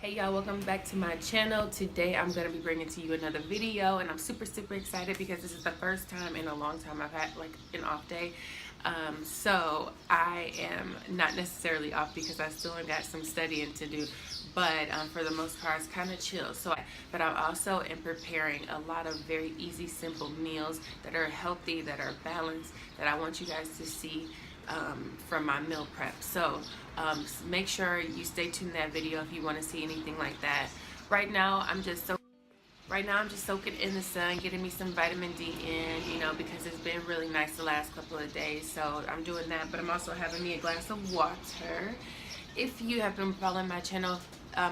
Hey y'all, welcome back to my channel. Today I'm going to be bringing to you another video, and I'm super excited because this is the first time in a long time I've had like an off day. So I am not necessarily off because I still got some studying to do, but for the most part it's kind of chill. But I also am preparing a lot of very easy, simple meals that are healthy, that are balanced, that I want you guys to see from my meal prep. So make sure you stay tuned to that video if you want to see anything like that. Right now I'm just soaking in the sun, getting me some vitamin D in, because it's been really nice the last couple of days. So I'm doing that, but I'm also having me a glass of water. If you have been following my channel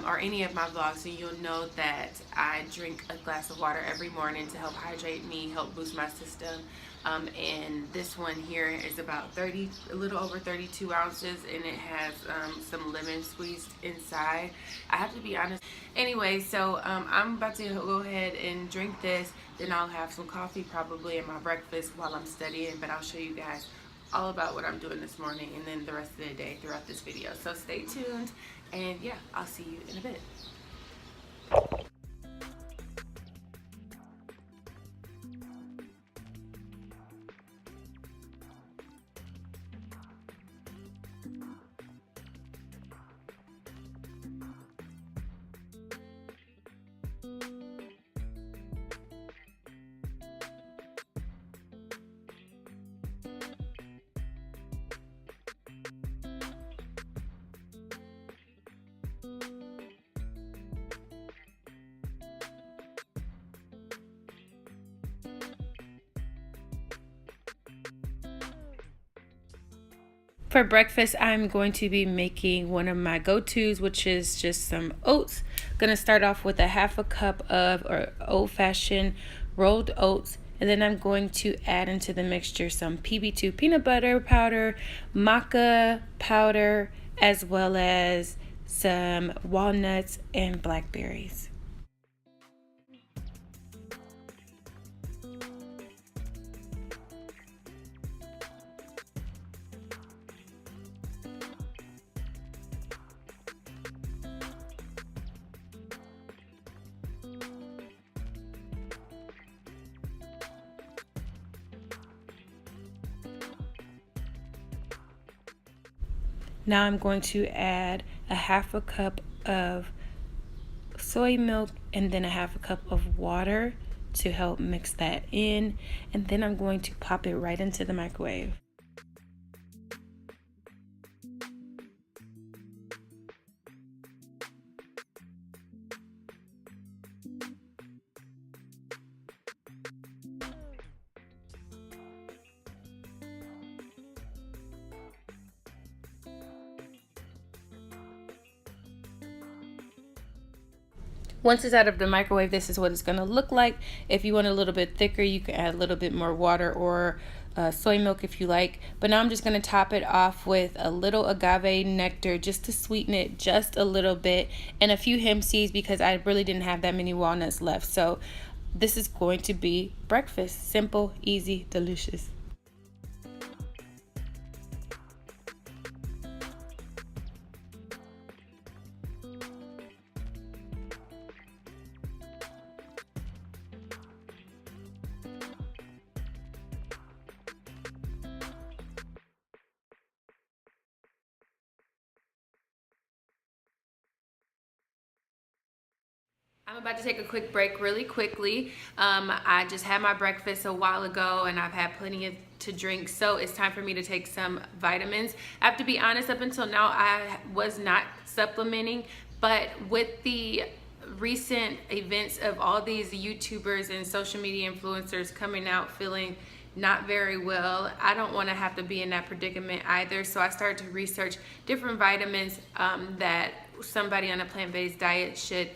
or any of my vlogs, then you'll know that I drink a glass of water every morning to help hydrate me, help boost my system. And this one here is about a little over 32 ounces, and it has some lemon squeezed inside. I have to be honest. Anyway, so I'm about to go ahead and drink this. Then I'll have some coffee probably in my breakfast while I'm studying, but I'll show you guys all about what I'm doing this morning and then the rest of the day throughout this video. So stay tuned, and yeah, I'll see you in a bit. For breakfast, I'm going to be making one of my go-tos, which is just some oats. I'm gonna start off with a half a cup of old-fashioned rolled oats, and then I'm going to add into the mixture some PB2 peanut butter powder, maca powder, as well as some walnuts and blackberries. Now I'm going to add a half a cup of soy milk and then a half a cup of water to help mix that in, and then I'm going to pop it right into the microwave. Once it's out of the microwave, this is what it's going to look like. If you want a little bit thicker, you can add a little bit more water or soy milk if you like. But now I'm just going to top it off with a little agave nectar just to sweeten it just a little bit, and a few hemp seeds because I really didn't have that many walnuts left. So this is going to be breakfast. Simple, easy, delicious. I'm about to take a quick break really quickly. I just had my breakfast a while ago and I've had plenty to drink, so it's time for me to take some vitamins. I have to be honest, up until now I was not supplementing, but with the recent events of all these YouTubers and social media influencers coming out feeling not very well, I don't want to have to be in that predicament either. So I started to research different vitamins that somebody on a plant-based diet should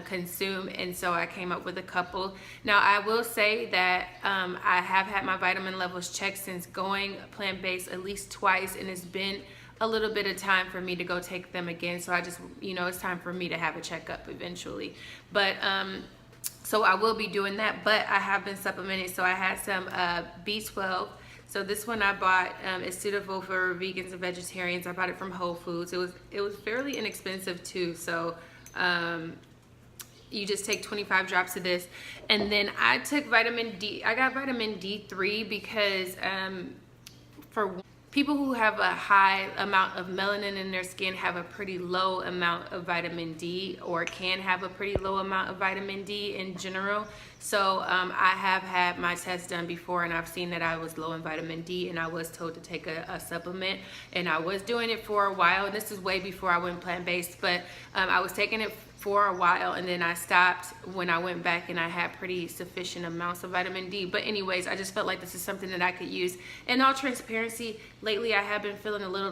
consume, and so I came up with a couple. Now I will say that I have had my vitamin levels checked since going plant-based at least twice, and it's been a little bit of time for me to go take them again. So I just, it's time for me to have a checkup eventually. But so I will be doing that, but I have been supplementing. So I had some B12. So this one I bought is suitable for vegans and vegetarians. I bought it from Whole Foods. It was fairly inexpensive too. So You just take 25 drops of this. And then I took vitamin D. I got vitamin D3 because for people who have a high amount of melanin in their skin have a pretty low amount of vitamin D, or can have a pretty low amount of vitamin D in general. So I have had my test done before, and I've seen that I was low in vitamin D, and I was told to take a supplement, and I was doing it for a while. And this is way before I went plant-based, but I was taking it for a while, and then I stopped when I went back, and I had pretty sufficient amounts of vitamin D. But anyways, I just felt like this is something that I could use. In all transparency, lately I have been feeling a little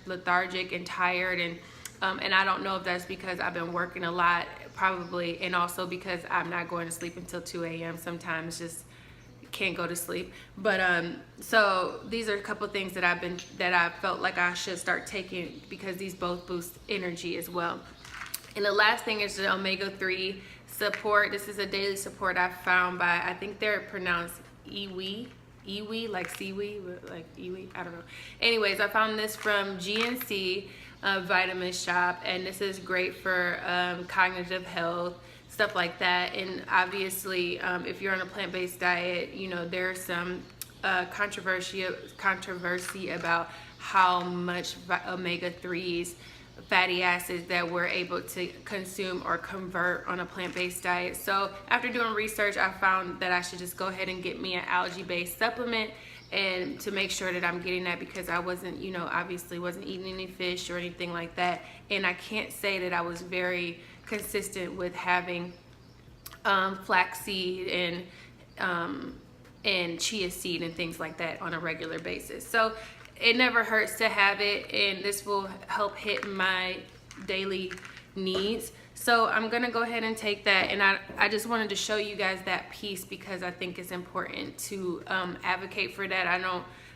lethargic and tired, and I don't know if that's because I've been working a lot, probably, and also because I'm not going to sleep until 2 a.m. sometimes, just can't go to sleep. But so these are a couple things that I felt like I should start taking, because these both boost energy as well. And the last thing is the omega-3 support. This is a daily support I found by, I think they're pronounced iwi, like seaweed, like iwi, I don't know. Anyways, I found this from GNC Vitamin Shop, and this is great for cognitive health, stuff like that. And obviously, if you're on a plant-based diet, you know, there's some controversy about how much omega-3s, fatty acids, that we're able to consume or convert on a plant-based diet. So after doing research, I found that I should just go ahead and get me an algae-based supplement, and to make sure that I'm getting that, because I wasn't, you know, obviously wasn't eating any fish or anything like that. And I can't say that I was very consistent with having flaxseed and chia seed and things like that on a regular basis. So it never hurts to have it, and this will help hit my daily needs. So I'm gonna go ahead and take that, and I just wanted to show you guys that piece, because I think it's important to advocate for that.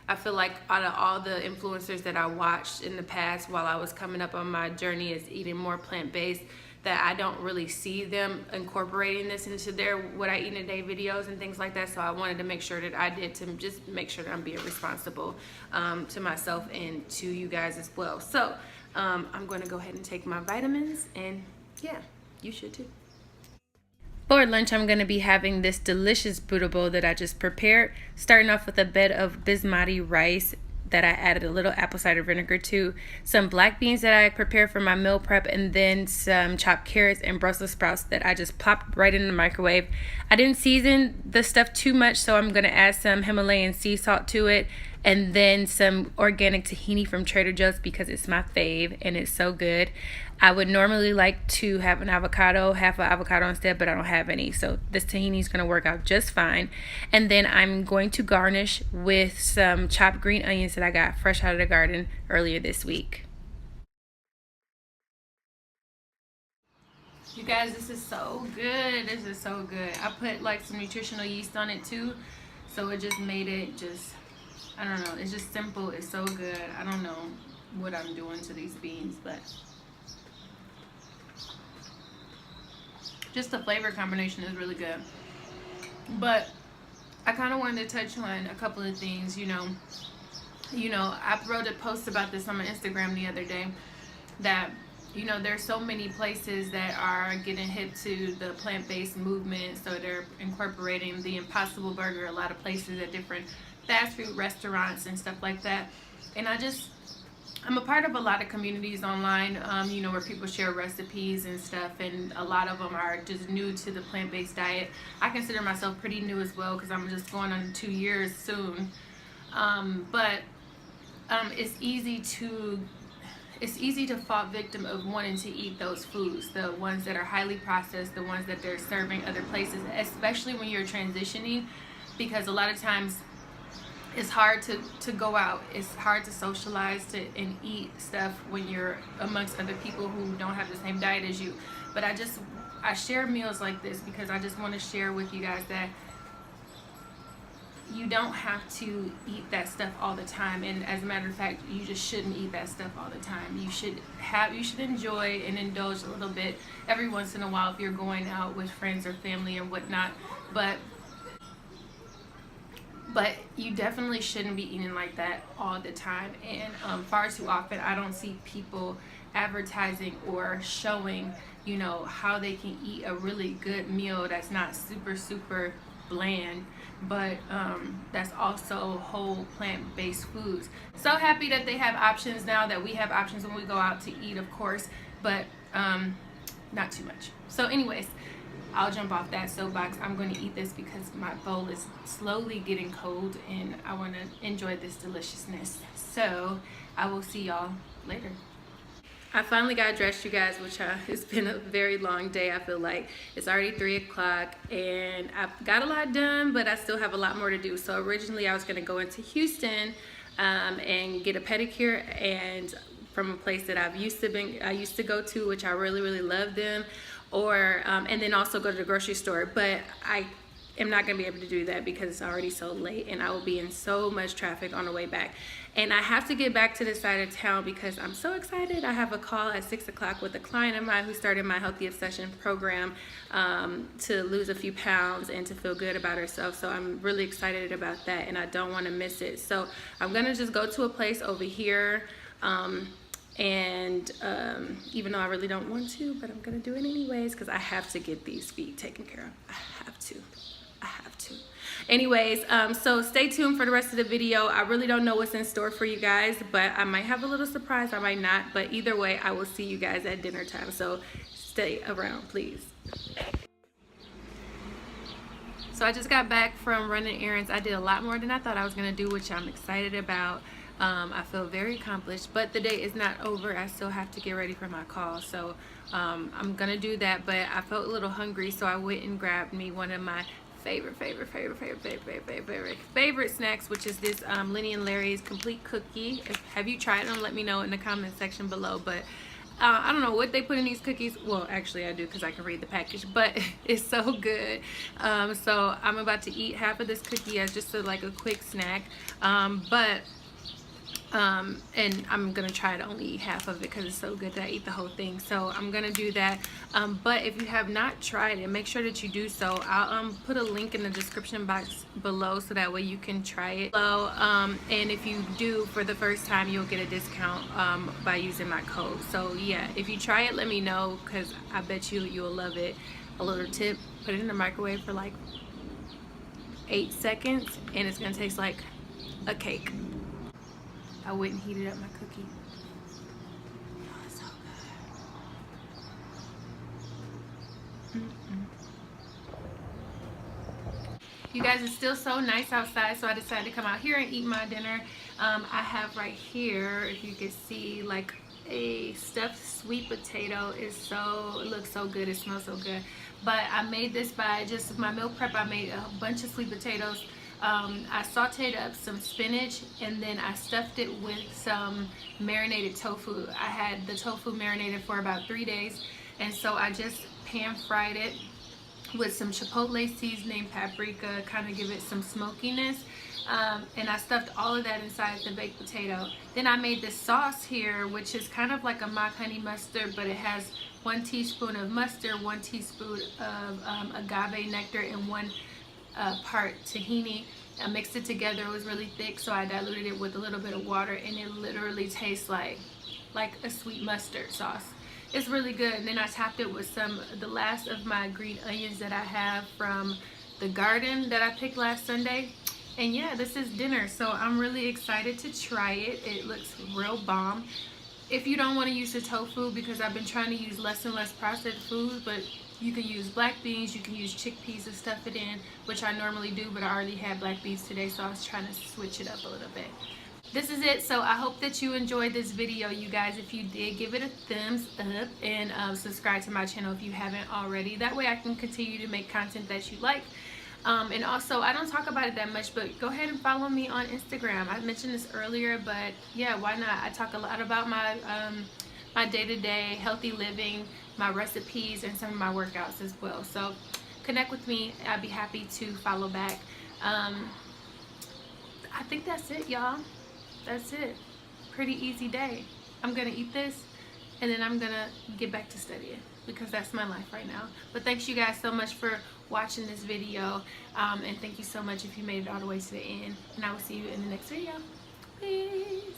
I feel like out of all the influencers that I watched in the past while I was coming up on my journey as eating more plant-based, that I don't really see them incorporating this into their what I eat in a day videos and things like that. So I wanted to make sure that I did, to just make sure that I'm being responsible to myself and to you guys as well. So I'm going to go ahead and take my vitamins, and yeah, you should too. For lunch, I'm going to be having this delicious Buddha bowl that I just prepared, starting off with a bed of basmati rice that I added a little apple cider vinegar to, some black beans that I prepared for my meal prep, and then some chopped carrots and Brussels sprouts that I just popped right in the microwave. I didn't season the stuff too much, so I'm going to add some Himalayan sea salt to it, and then some organic tahini from Trader Joe's, because it's my fave and it's so good. I would normally like to have an avocado, half an avocado instead, but I don't have any, so this tahini is going to work out just fine. And then I'm going to garnish with some chopped green onions that I got fresh out of the garden earlier this week. You guys, this is so good. This is so good. I put like some nutritional yeast on it too, so it just made it just, I don't know, it's just simple. It's so good. I don't know what I'm doing to these beans, but just the flavor combination is really good. But I kind of wanted to touch on a couple of things. You know, I wrote a post about this on my Instagram the other day, that, you know, there's so many places that are getting hip to the plant-based movement, so they're incorporating the Impossible Burger a lot of places at different fast food restaurants and stuff like that. And I'm a part of a lot of communities online, you know, where people share recipes and stuff, and a lot of them are just new to the plant-based diet. I consider myself pretty new as well, because I'm just going on 2 years soon. But it's easy to fall victim of wanting to eat those foods, the ones that are highly processed, the ones that they're serving other places, especially when you're transitioning, because a lot of times it's hard to go out. It's hard to socialize and eat stuff when you're amongst other people who don't have the same diet as you. But I share meals like this because I just want to share with you guys that you don't have to eat that stuff all the time. And as a matter of fact, you just shouldn't eat that stuff all the time. You should enjoy and indulge a little bit every once in a while if you're going out with friends or family or whatnot. But you definitely shouldn't be eating like that all the time. And far too often I don't see people advertising or showing you know, how they can eat a really good meal that's not super bland, but that's also whole plant-based foods. So happy that they have options now, that we have options when we go out to eat, of course, but not too much. So anyways, I'll jump off that soapbox. I'm going to eat this because my bowl is slowly getting cold and I want to enjoy this deliciousness. So I will see y'all later. I finally got dressed, you guys, which it's been a very long day. I feel like it's already 3 o'clock and I've got a lot done, but I still have a lot more to do. So originally I was going to go into Houston and get a pedicure, and from a place that I used to go to, which I really love them, or and then also go to the grocery store. But I am not going to be able to do that because it's already so late and I will be in so much traffic on the way back. And I have to get back to this side of town because I'm so excited. I have a call at 6 o'clock with a client of mine who started my Healthy Obsession program to lose a few pounds and to feel good about herself. So I'm really excited about that and I don't want to miss it. So I'm going to just go to a place over here. Even though I really don't want to, but I'm going to do it anyways because I have to get these feet taken care of. I have to. Anyways, so stay tuned for the rest of the video. I really don't know what's in store for you guys, but I might have a little surprise, I might not, but either way, I will see you guys at dinner time. So stay around, please. So I just got back from running errands. I did a lot more than I thought I was going to do, which I'm excited about. I feel very accomplished, but the day is not over. I still have to get ready for my call. So I'm going to do that, but I felt a little hungry, so I went and grabbed me one of my favorite snacks, which is this Lenny and Larry's complete cookie. Have you tried them? Let me know in the comment section below. But I don't know what they put in these cookies. Well, actually I do because I can read the package, but it's so good. So I'm about to eat half of this cookie as just like a quick snack, and I'm gonna try to only eat half of it because it's so good that I eat the whole thing. So I'm gonna do that. But if you have not tried it, make sure that you do so. I'll put a link in the description box below so that way you can try it. And if you do for the first time, you'll get a discount by using my code. So yeah, if you try it, let me know because I bet you'll love it. A little tip: put it in the microwave for like 8 seconds, and it's gonna taste like a cake. I wouldn't heat it up my cookie. Oh, it's so good. You guys, it's still so nice outside, so I decided to come out here and eat my dinner. I have right here, if you can see, like a stuffed sweet potato. It looks so good, it smells so good. But I made this by just my meal prep. I made a bunch of sweet potatoes. I sauteed up some spinach and then I stuffed it with some marinated tofu. I had the tofu marinated for about 3 days, and so I just pan fried it with some chipotle seasoning, paprika, kind of give it some smokiness, and I stuffed all of that inside the baked potato. Then I made this sauce here, which is kind of like a mock honey mustard, but it has 1 teaspoon of mustard, 1 teaspoon of agave nectar, and 1 part tahini. I mixed it together. It was really thick, so I diluted it with a little bit of water, and it literally tastes like a sweet mustard sauce. It's really good. And then I topped it with the last of my green onions that I have from the garden that I picked last Sunday. And yeah, this is dinner, so I'm really excited to try it. It looks real bomb. If you don't want to use the tofu, because I've been trying to use less and less processed food, but you can use black beans, you can use chickpeas and stuff it in, which I normally do, but I already had black beans today, so I was trying to switch it up a little bit. This is it. So I hope that you enjoyed this video, you guys. If you did, give it a thumbs up and subscribe to my channel if you haven't already. That way I can continue to make content that you like. And also, I don't talk about it that much, but go ahead and follow me on Instagram. I mentioned this earlier, but yeah, why not? I talk a lot about my my day-to-day healthy living, my recipes, and some of my workouts as well. So connect with me. I'd be happy to follow back. I think that's it, y'all. That's it. Pretty easy day. I'm gonna eat this and then I'm gonna get back to studying because that's my life right now. But thanks you guys so much for watching this video, and thank you so much if you made it all the way to the end, and I will see you in the next video. Peace.